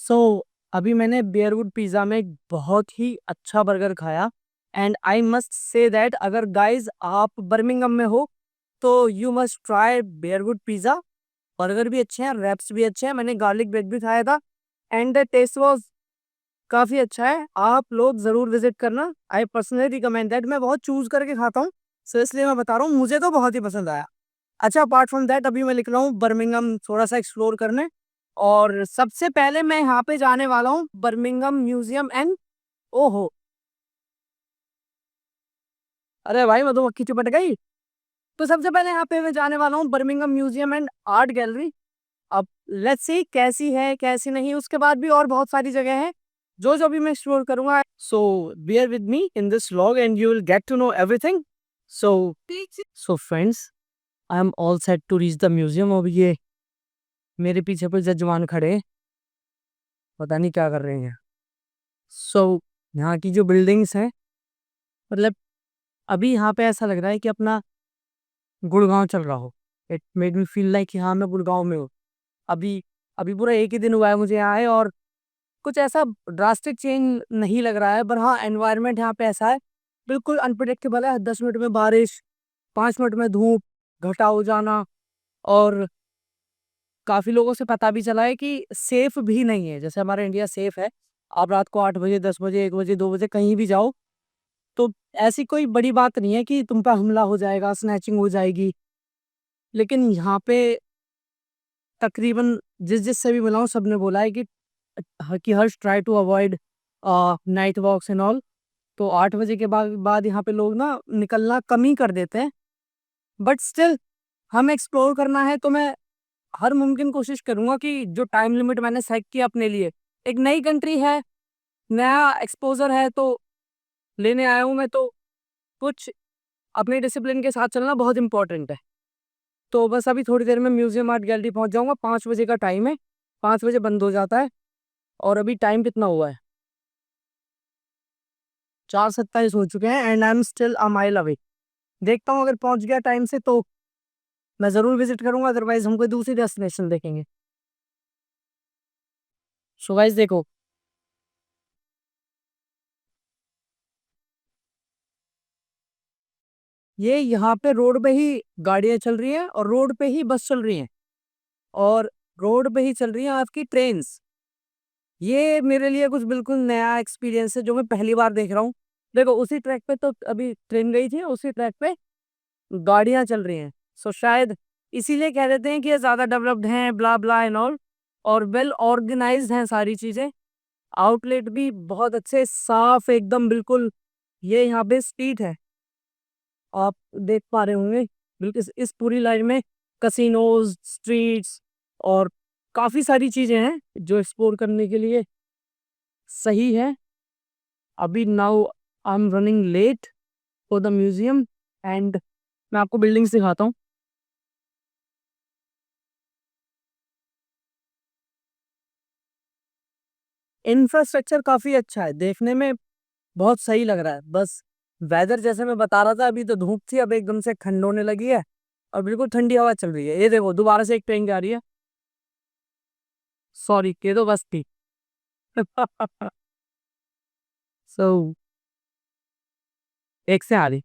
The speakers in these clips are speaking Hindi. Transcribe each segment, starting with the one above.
सो अभी मैंने बेयरवुड पिज़्ज़ा में एक बहुत ही अच्छा बर्गर खाया and I must say that अगर गाइस आप बर्मिंघम में हो तो you must try Bearwood pizza. Burger भी अच्छे हैं, रैप्स भी अच्छे हैं, मैंने गार्लिक ब्रेड भी खाया था एंड द टेस्ट वाज काफ़ी अच्छा है। आप लोग ज़रूर विजिट करना, आई पर्सनली रिकमेंड दैट। मैं बहुत चूज़ करके खाता हूँ, सो इसलिए मैं बता रहा हूँ, मुझे तो बहुत ही पसंद आया। अच्छा, अपार्ट फ्रॉम दैट अभी मैं निकला हूँ बर्मिंघम थोड़ा-सा एक्सप्लोर करने और सबसे पहले मैं यहाँ पे जाने वाला हूँ बर्मिंघम म्यूज़ियम एंड ओहो! अरे भाई मधुमक्खी चिपट गई। तो सबसे पहले यहाँ पे मैं जाने वाला हूँ Birmingham museum and art gallery. अब लेट्स सी कैसी है, कैसी नहीं, उसके बाद भी और बहुत सारी जगह हैं, जो-जो भी मैं एक्सप्लोर करूँगा। So bear with me in this vlog and you will get to know everything. So so friends, I am all set to reach the museum. अब ये मेरे पीछे पे जजमान खड़े हैं, पता नहीं क्या कर रहे हैं। सो यहाँ की जो बिल्डिंग्स हैं, मतलब अभी यहाँ पे ऐसा लग रहा है कि अपना गुड़गाँव चल रहा हो। It made me feel like कि हाँ, मैं गुड़गाँव में हूँ। अभी अभी पूरा 1 ही दिन हुआ है मुझे यहाँ आए और कुछ ऐसा ड्रास्टिक चेंज नहीं लग रहा है, पर हाँ, एनवायरनमेंट यहाँ पे ऐसा है, बिल्कुल अनप्रेडिक्टेबल है। 10 मिनट में बारिश, 5 मिनट में धूप, घटा हो जाना और काफ़ी लोगों से पता भी चला है कि सेफ भी नहीं है। जैसे हमारा इंडिया सेफ है, आप रात को 8 बजे, 10 बजे, 1 बजे, 2 बजे कहीं भी जाओ, तो ऐसी कोई बड़ी बात नहीं है कि तुम पे हमला हो जाएगा, स्नैचिंग हो जाएगी। लेकिन यहाँ पे तकरीबन जिस-जिस से भी मिला हूँ, सबने बोला है कि Harsh try to avoid night walks and all. तो 8 बजे के बाद यहाँ पे लोग ना निकलना कम ही कर देते हैं। बट स्टिल हमें एक्सप्लोर करना है, तो मैं हर मुमकिन कोशिश करूँगा कि जो टाइम लिमिट मैंने सेट किया अपने लिए, एक नई कंट्री है, नया एक्सपोज़र है, तो लेने आया हूँ मैं, तो कुछ अपने डिसिप्लिन के साथ चलना बहुत इम्पोर्टेंट है। तो बस अभी थोड़ी देर में म्यूज़ियम आर्ट गैलरी पहुँच जाऊँगा, 5 बजे का टाइम है, 5 बजे बंद हो जाता है और अभी टाइम कितना हुआ है? 4:27 हो चुके हैं and I am still a mile away. देखता हूँ अगर पहुँच गया टाइम से तो मैं ज़रूर विज़िट करूँगा, अदरवाइज़ हम कोई दूसरी डेस्टिनेशन देखेंगे। सो गाइस देखो, ये यहाँ पे रोड पे ही गाड़ियाँ चल रही हैं और रोड पे ही बस चल रही हैं और रोड पे ही चल रही हैं आपकी ट्रेन्स। ये मेरे लिए कुछ बिल्कुल नया एक्सपीरियंस है जो मैं पहली बार देख रहा हूँ। देखो उसी ट्रैक पे तो अभी ट्रेन गई थी, उसी ट्रैक पे गाड़ियाँ चल रही हैं। सो शायद इसीलिए कह देते हैं कि ये ज़्यादा डेवलप्ड हैं, ब्ला ब्ला एंड ऑल, और वेल ऑर्गेनाइज्ड हैं सारी चीज़ें। आउटलेट भी बहुत अच्छे, साफ एकदम बिल्कुल। ये यहाँ पे स्ट्रीट है, आप देख पा रहे होंगे। बिल्कुल इस पूरी लाइन में कसिनोज़, स्ट्रीट्स और काफ़ी सारी चीज़ें हैं जो एक्सप्लोर करने के लिए सही है। अभी now I am running late for the museum and मैं आपको बिल्डिंग्स दिखाता हूँ। इंफ्रास्ट्रक्चर काफ़ी अच्छा है, देखने में बहुत सही लग रहा है। बस वेदर जैसे मैं बता रहा था, अभी तो धूप थी, अब एकदम से ठंड होने लगी है और बिल्कुल ठंडी हवा चल रही है। ये देखो दोबारा से एक ट्रेन जा रही है। सॉरी, ये तो बस थी। सो एक से आ रही।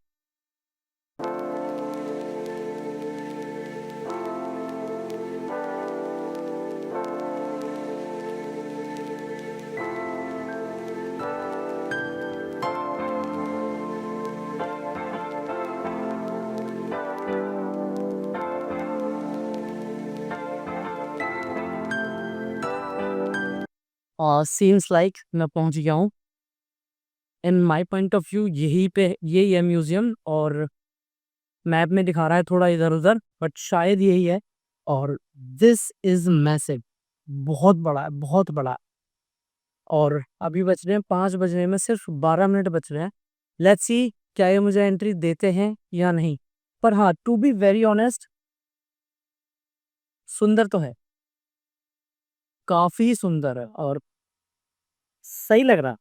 सीम्स लाइक मैं पहुंच गया हूँ। In my point of view यही है म्यूज़ियम, और मैप में दिखा रहा है थोड़ा इधर-उधर, बट शायद यही है। और दिस इज़ मैसिव, बहुत बड़ा है, बहुत बड़ा। और अभी बज रहे हैं 5 बजने में सिर्फ 12 मिनट बच रहे हैं। लेट्स सी क्या ये मुझे एंट्री देते हैं या नहीं। पर हाँ, टू बी वेरी ऑनेस्ट, सुंदर तो है, काफ़ी सुंदर है और सही लग रहा।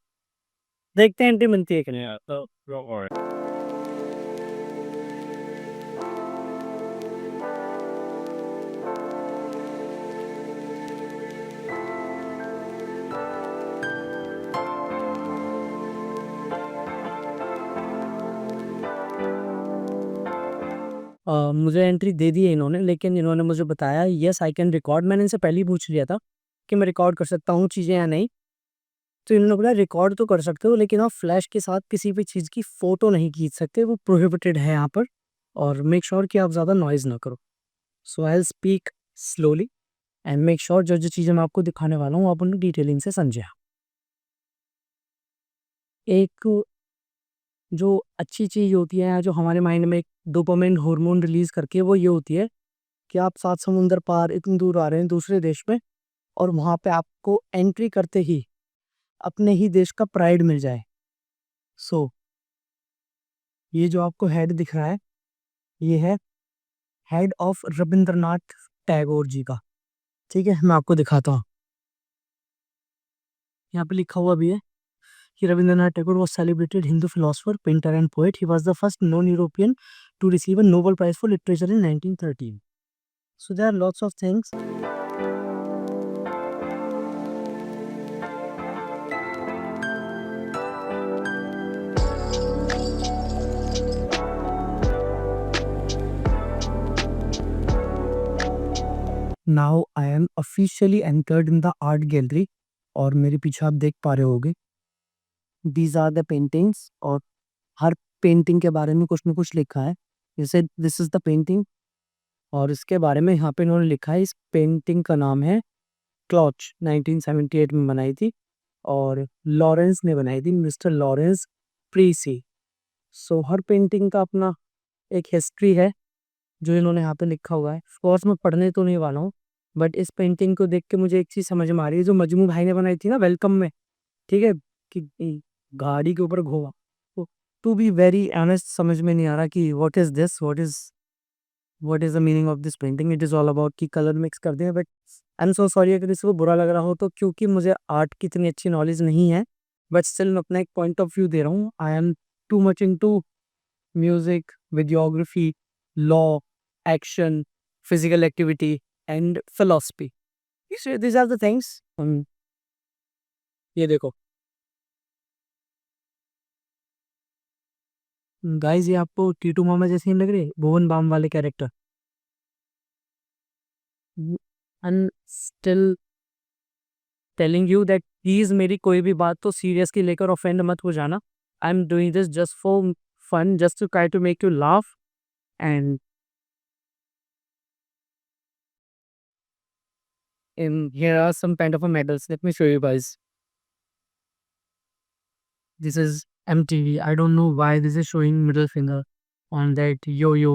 देखते हैं एंट्री मिलती है कि नहीं। मुझे एंट्री दे दी है इन्होंने, लेकिन इन्होंने मुझे बताया यस आई कैन रिकॉर्ड। मैंने इनसे पहले ही पूछ लिया था कि मैं रिकॉर्ड कर सकता हूँ चीज़ें या नहीं। तो इन्होंने बोला रिकॉर्ड तो कर सकते हो, लेकिन आप फ्लैश के साथ किसी भी चीज़ की फ़ोटो नहीं खींच सकते, वो प्रोहिबिटेड है यहाँ पर। और मेक श्योर कि आप ज़्यादा नॉइज़ ना करो। So I will speak slowly and make sure जो चीज़ें मैं आपको दिखाने वाला हूँ आप उन्हें डिटेलिंग से समझें। एक जो अच्छी चीज़ होती है, जो हमारे माइंड में एक डोपामाइन हार्मोन रिलीज़ करके, वो ये होती है कि आप 7 समुंदर पार इतनी दूर आ रहे हैं दूसरे देश में, और वहाँ पे आपको एंट्री करते ही अपने ही देश का प्राइड मिल जाए। सो ये जो आपको हेड दिख रहा है, ये है हेड ऑफ रविंद्रनाथ टैगोर जी का। ठीक है, मैं आपको दिखाता हूँ। यहाँ पे लिखा हुआ भी है कि Rabindranath Tagore was celebrated Hindu philosopher, painter and poet. He was the first non-European to receive a Nobel Prize for Literature in 1913. So there are lots of things. Now I am officially entered in the art gallery, और मेरे पीछे आप देख पा रहे होगे these are the paintings, और हर पेंटिंग के बारे में कुछ न कुछ लिखा है। जैसे दिस इज द पेंटिंग, और इसके बारे में यहाँ पे इन्होंने लिखा है। इस पेंटिंग का नाम है क्लॉच, 1978 में बनाई थी, और लॉरेंस ने बनाई थी, मिस्टर लॉरेंस प्रीसी। सो हर पेंटिंग का अपना एक हिस्ट्री है जो इन्होंने यहाँ पे लिखा हुआ है। कोर्स में पढ़ने तो नहीं वाला हूँ, बट इस पेंटिंग को देख के मुझे एक चीज़ समझ में आ रही है, जो मजमू भाई ने बनाई थी ना वेलकम में, ठीक है, कि गाड़ी के ऊपर घोड़ा। तो टू बी वेरी ऑनेस्ट समझ में नहीं आ रहा कि what is the meaning of this painting. It is all about कि कलर मिक्स कर दिया, but I am so sorry अगर इसको बुरा लग रहा हो तो, क्योंकि मुझे आर्ट की इतनी अच्छी नॉलेज नहीं है। बट स्टिल मैं अपना एक पॉइंट ऑफ व्यू दे रहा हूँ। I am too much into music, videography, law, action, physical activity and philosophy. This are the things. ये देखो गाइस, ये आपको टीटू मामा जैसे नहीं लग रहे, भुवन बाम वाले character. And still telling you that please मेरी कोई भी बात तो सीरियसली लेकर ऑफेंड मत हो जाना। I am doing this just for fun, just to try to make you laugh. And in here are some kind of a medals. Let me show you guys. This is MTV. I don't know why this is showing middle finger on that yo-yo.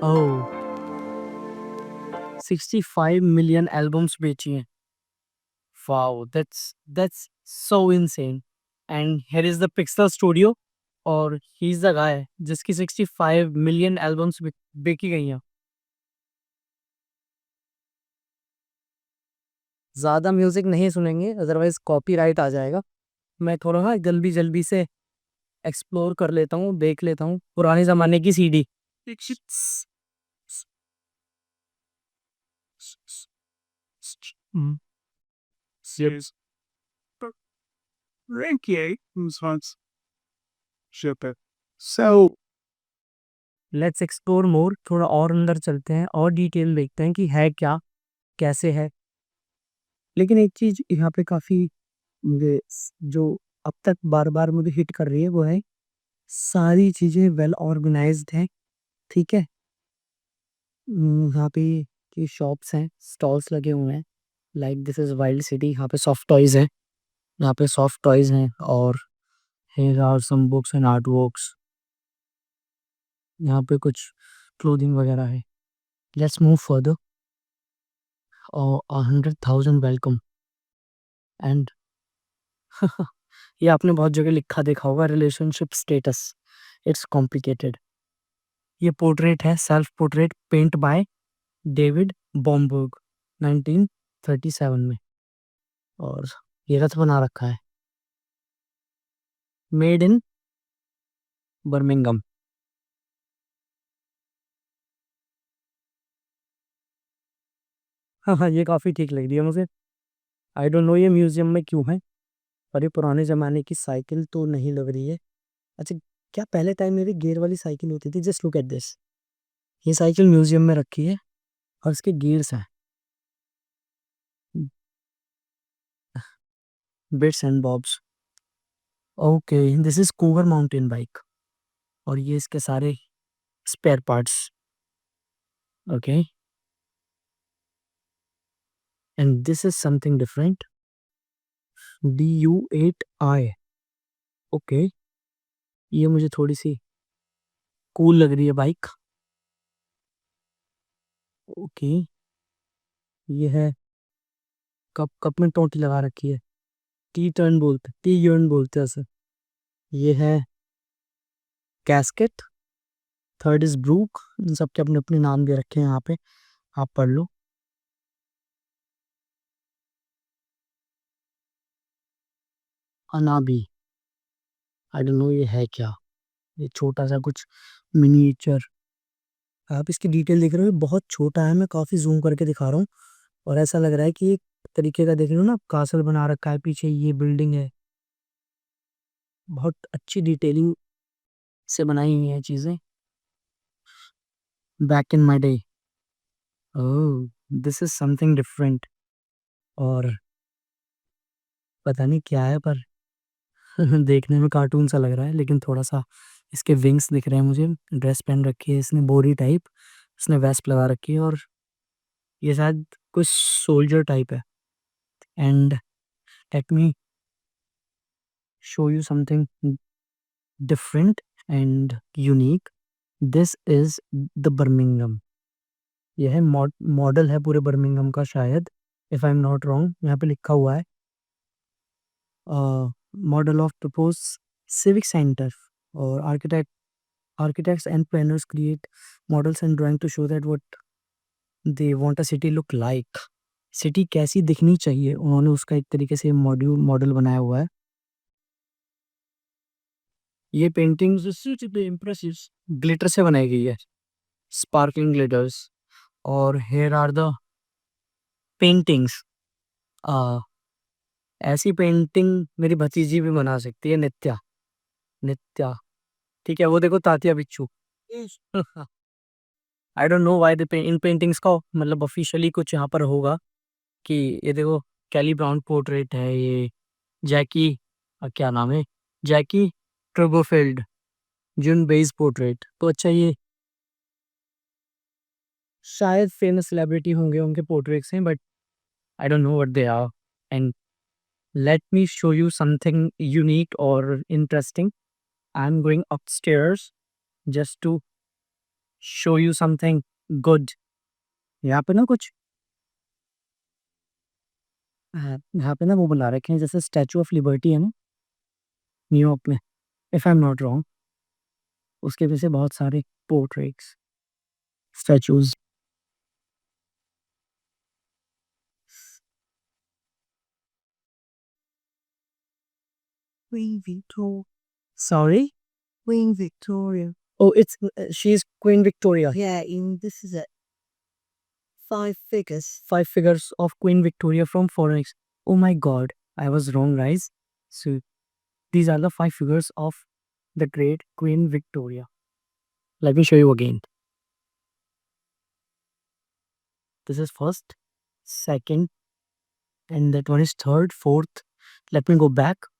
Oh, 65 million albums बेची हैं. Wow, that's so insane. And here is the Pixar Studio, और he is the guy जिसकी 65 million albums बेची गई हैं. ज़्यादा म्यूजिक नहीं सुनेंगे, अदरवाइज कॉपीराइट आ जाएगा। मैं थोड़ा ना जल्दी जल्दी से एक्सप्लोर कर लेता हूँ, देख लेता हूँ पुराने ज़माने की CD. Mm. Yes. Ranky wants ship it. So let's explore more, थोड़ा और अंदर चलते हैं और डिटेल देखते हैं कि है क्या, कैसे है। लेकिन एक चीज़ यहाँ पे काफ़ी मुझे जो अब तक बार बार मुझे हिट कर रही है, वो है सारी चीज़ें वेल ऑर्गेनाइज्ड हैं। ठीक है, यहाँ पे ये शॉप्स हैं, स्टॉल्स लगे हुए हैं। Like this is wild city, यहाँ पे सॉफ्ट टॉयज़ हैं, यहाँ पे सॉफ्ट टॉयज़ हैं, और here are some books and art works. यहाँ पे कुछ क्लोथिंग वगैरह है। Let's move further. और 100,000 वेलकम एंड ये आपने बहुत जगह लिखा देखा होगा, रिलेशनशिप स्टेटस इट्स कॉम्प्लिकेटेड। ये पोर्ट्रेट है, self portrait paint by David Bomberg 1937 में, और ये रथ बना रखा है, मेड इन बर्मिंगम। हाँ हाँ, ये काफ़ी ठीक लग रही है मुझे। आई डोंट नो ये म्यूजियम में क्यों है, पर ये पुराने ज़माने की साइकिल तो नहीं लग रही है। अच्छा, क्या पहले टाइम में भी गियर वाली साइकिल होती थी? Just look at this. ये साइकिल म्यूजियम में रखी है और इसके गियर्स हैं, bits and bobs. Okay, this is Cougar mountain bike और ये इसके सारे spare parts. Okay, and this is something different. DU8i। Okay, ये मुझे थोड़ी सी कूल लग रही है बाइक। ओके, ये है, कप कप में टोटी लगा रखी है। टी यर्न बोलते हैं सर। ये है कैस्केट। Third is brook. इन सबके अपने अपने नाम दे रखे हैं यहाँ पे, आप पढ़ लो। अनाबी, आई डोंट नो ये है क्या। ये छोटा सा कुछ मिनिएचर, आप इसकी डिटेल देख रहे हो, ये बहुत छोटा है, मैं काफी जूम करके दिखा रहा हूँ। और ऐसा लग रहा है कि एक तरीके का देख रहे हो ना, कासल बना रखा है, पीछे ये बिल्डिंग है। बहुत अच्छी डिटेलिंग से बनाई हुई है चीजें। Back in my day. Oh, this is something different. और पता नहीं क्या है, पर देखने में कार्टून सा लग रहा है, लेकिन थोड़ा सा इसके विंग्स दिख रहे हैं मुझे। ड्रेस पहन रखी है इसने, बोरी टाइप। इसने वेस्ट लगा रखी है और ये शायद कुछ सोल्जर टाइप है। And let me show you something different and unique. This is the Birmingham. यह है मॉडल है पूरे बर्मिंगम का शायद, if I am not wrong. यहाँ पे लिखा हुआ है model of propose civic centre. और architects and planners create models and drawing to show that what they want a city look like। City कैसी दिखनी चाहिए, उन्होंने उसका एक तरीके से मॉडल बनाया हुआ है। ये पेंटिंग्स इम्प्रेसिव ग्लिटर से बनाई गई है, स्पार्कलिंग ग्लिटर्स। और हेयर आर द पेंटिंग्स। ऐसी पेंटिंग मेरी भतीजी भी बना सकती है, नित्या। नित्या, ठीक है, वो देखो तात्या बिच्छू। आई don't know why in paintings का मतलब ऑफिशियली कुछ यहाँ पर होगा कि ये देखो, कैली ब्राउन पोर्ट्रेट है ये। जैकी, क्या नाम है, जैकी ट्रूबोफील्ड, जुन बेस पोर्ट्रेट। तो अच्छा, ये शायद फेमस सेलिब्रिटी होंगे, उनके पोर्ट्रेट्स हैं, but I don't know what they are. And let me show you something unique और interesting. I am going upstairs just to show you something good. यहाँ पे ना कुछ, हाँ, यहाँ पे ना वो बना रखे हैं, जैसे स्टैचू ऑफ लिबर्टी है ना न्यूयॉर्क में, if I am not wrong, उसके पीछे बहुत सारे portraits, statues. Queen Victoria. Sorry? Queen Victoria. Oh, it's she's Queen Victoria. Yeah, this is it. 5 figures. 5 figures of Queen Victoria from Forex. Oh my God, I was wrong, guys. So these are the 5 figures of the great Queen Victoria. Let me show you again. This is first, second, and that one is third, fourth. Let me go back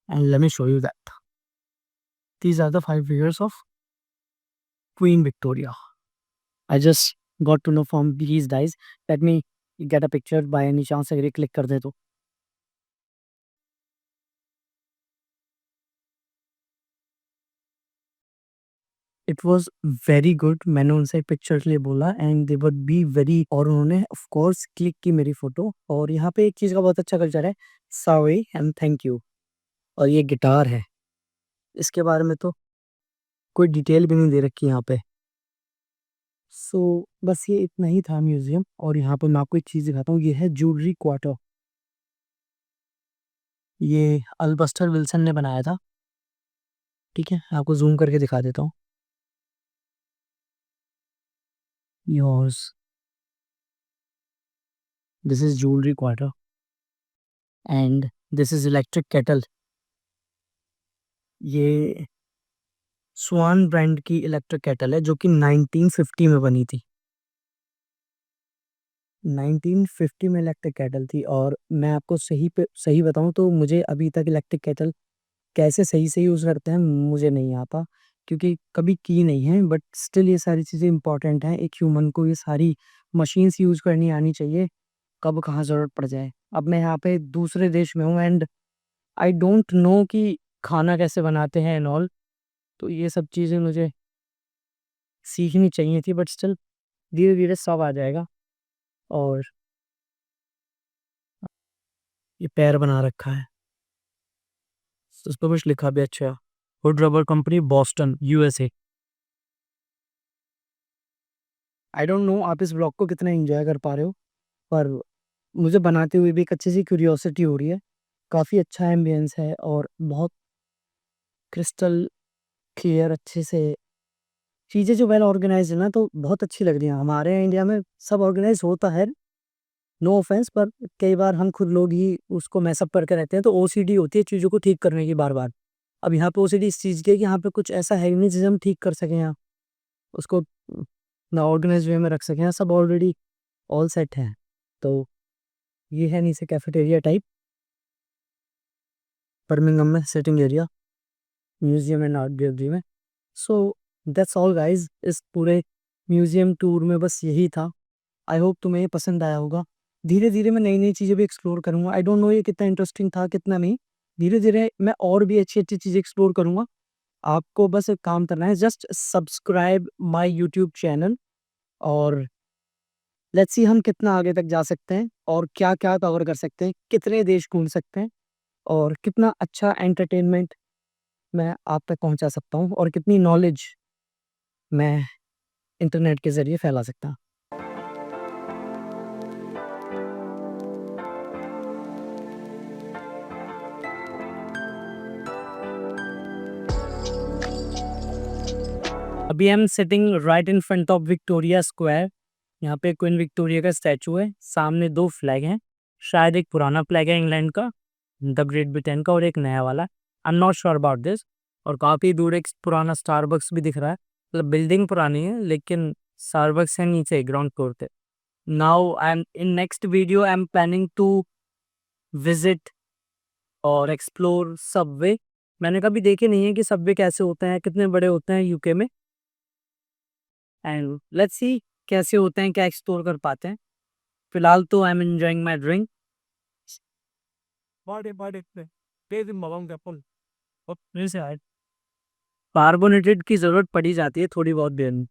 and let me show you that. These are the 5 figures of Queen Victoria. I just got to know from these guys. Let me get a picture by any chance अगर ये click कर दे तो। It was very good. मैंने उनसे पिक्चर के लिए बोला and they would be very, और उन्होंने ऑफ कोर्स क्लिक की मेरी फोटो। और यहाँ पे एक चीज़ का बहुत अच्छा कल्चर है, सॉरी एंड थैंक यू। और ये गिटार है, इसके बारे में तो कोई डिटेल भी नहीं दे रखी यहाँ पे। सो बस ये इतना ही था म्यूजियम। और यहाँ पर मैं आपको एक चीज़ दिखाता हूँ, ये है ज्वेलरी क्वार्टर। ये अल्बस्टर विल्सन ने बनाया था। ठीक है, आपको जूम करके दिखा देता हूँ। Yours This is jewelry quarter. And this is electric kettle. ये स्वान ब्रांड की इलेक्ट्रिक केटल है जो कि 1950 में बनी थी। 1950 में इलेक्ट्रिक केटल थी और मैं आपको सही बताऊँ तो मुझे अभी तक इलेक्ट्रिक केटल कैसे सही से यूज़ करते हैं मुझे नहीं आता, क्योंकि कभी की नहीं है, बट स्टिल ये सारी चीज़ें इम्पोर्टेंट हैं। एक ह्यूमन को ये सारी मशीन्स यूज़ करनी आनी चाहिए, कब कहाँ ज़रूरत पड़ जाए। अब मैं यहाँ पे दूसरे देश में हूँ एंड आई डोंट नो कि खाना कैसे बनाते हैं एंड ऑल, तो ये सब चीज़ें मुझे सीखनी चाहिए थी, बट स्टिल धीरे-धीरे सब आ जाएगा। और ये पैर बना रखा है, उस पे कुछ लिखा भी अच्छा है, hood rubber company Boston USA. I don't no आप इस ब्लॉग को कितना एंजॉय कर पा रहे हो, पर मुझे बनाते हुए भी एक अच्छी सी क्यूरियोसिटी हो रही है। काफ़ी अच्छा एम्बियंस है और बहुत क्रिस्टल क्लियर अच्छे से चीज़ें जो वेल ऑर्गेनाइज्ड है ना, तो बहुत अच्छी लग रही हैं। हमारे यहाँ इंडिया में सब ऑर्गेनाइज होता है, नो ऑफेंस, पर कई बार हम खुद लोग ही उसको मैसअप करके रहते हैं, तो ओसीडी होती है चीज़ों को ठीक करने की बार-बार। अब यहाँ पे ओसीडी इस चीज़ की है कि यहाँ पे कुछ ऐसा है ही नहीं जिसे हम ठीक कर सकें यहाँ, उसको ना ऑर्गेनाइज्ड वे में रख सकें, यहाँ सब ऑलरेडी ऑल सेट है। तो ये है नीचे कैफेटेरिया टाइप, बर्मिंघम में sitting area, museum and art gallery में। सो दैट्स ऑल गाइज़, इस पूरे म्यूज़ियम टूर में बस यही था। आई होप तुम्हें ये पसंद आया होगा। धीरे-धीरे मैं नई-नई चीज़ें भी एक्सप्लोर करूँगा। आई डोंट नो ये कितना इंटरेस्टिंग था, कितना नहीं। धीरे-धीरे मैं और भी अच्छी-अच्छी चीज़ें एक्सप्लोर करूँगा। आपको बस एक काम करना है, just subscribe my YouTube channel और लेट्स सी हम कितना आगे तक जा सकते हैं और क्या-क्या कवर कर सकते हैं, कितने देश घूम सकते हैं और कितना अच्छा एंटरटेनमेंट मैं आप तक पहुँचा सकता हूँ और कितनी नॉलेज मैं इंटरनेट के ज़रिए फैला सकता हूँ। अभी हम sitting right in front of Victoria square. यहाँ पे क्वीन विक्टोरिया का स्टैचू है, सामने 2 फ्लैग हैं, शायद एक पुराना फ्लैग है इंग्लैंड का, द ग्रेट ब्रिटेन का, और एक नया वाला, I am not sure about this. और काफ़ी दूर एक पुराना स्टारबक्स भी दिख रहा है, मतलब बिल्डिंग पुरानी है लेकिन स्टारबक्स है नीचे ग्राउंड फ्लोर पे। Now I am in next video I am planning to visit और एक्सप्लोर सबवे। मैंने कभी देखे नहीं है कि सबवे कैसे होते हैं, कितने बड़े होते हैं यूके में, एंड लेट्स सी कैसे होते हैं, क्या एक्सप्लोर कर पाते हैं। फिलहाल तो I am enjoying my drink. Carbonated की ज़रूरत पड़ी जाती है थोड़ी बहुत देर में,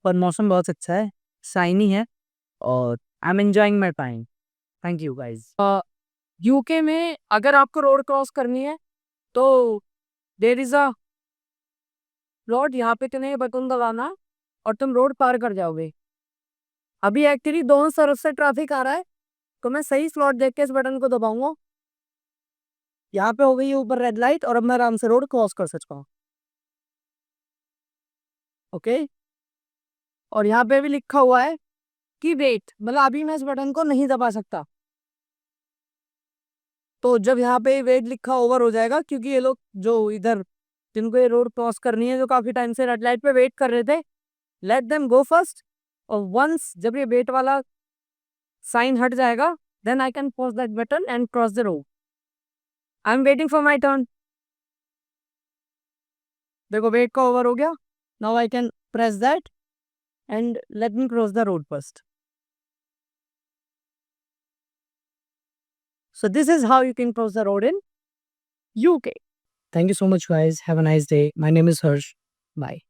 पर मौसम बहुत अच्छा है, शाइनी है और I am enjoying my time. Thank you guys. UK में अगर आपको रोड क्रॉस करनी है तो देयर इज अ रोड, यहाँ पे तुम्हें बटन दबाना और तुम रोड पार कर जाओगे। अभी एक्चुअली दोनों तरफ से ट्रैफिक आ रहा है, तो मैं सही स्लॉट देख के इस बटन को दबाऊंगा। यहाँ पे हो गई है ऊपर रेड लाइट और अब मैं आराम से रोड क्रॉस कर सकता हूँ। ओके, और यहाँ पे भी लिखा हुआ है कि वेट, मतलब अभी मैं इस बटन को नहीं दबा सकता। तो जब यहाँ पे वेट लिखा ओवर हो जाएगा, क्योंकि ये लोग जो इधर जिनको ये रोड क्रॉस करनी है, जो काफी टाइम से रेड लाइट पे वेट कर रहे थे, लेट देम गो फर्स्ट। और वंस जब ये वेट वाला साइन हट जाएगा, then I can press that button and cross the road. I am waiting for my turn. देखो वेट का ओवर हो गया, now I can press that and let me cross the road first. So this is how you can cross the road in UK. Thank you so much guys. Have a nice day. My name is Harsh. Bye.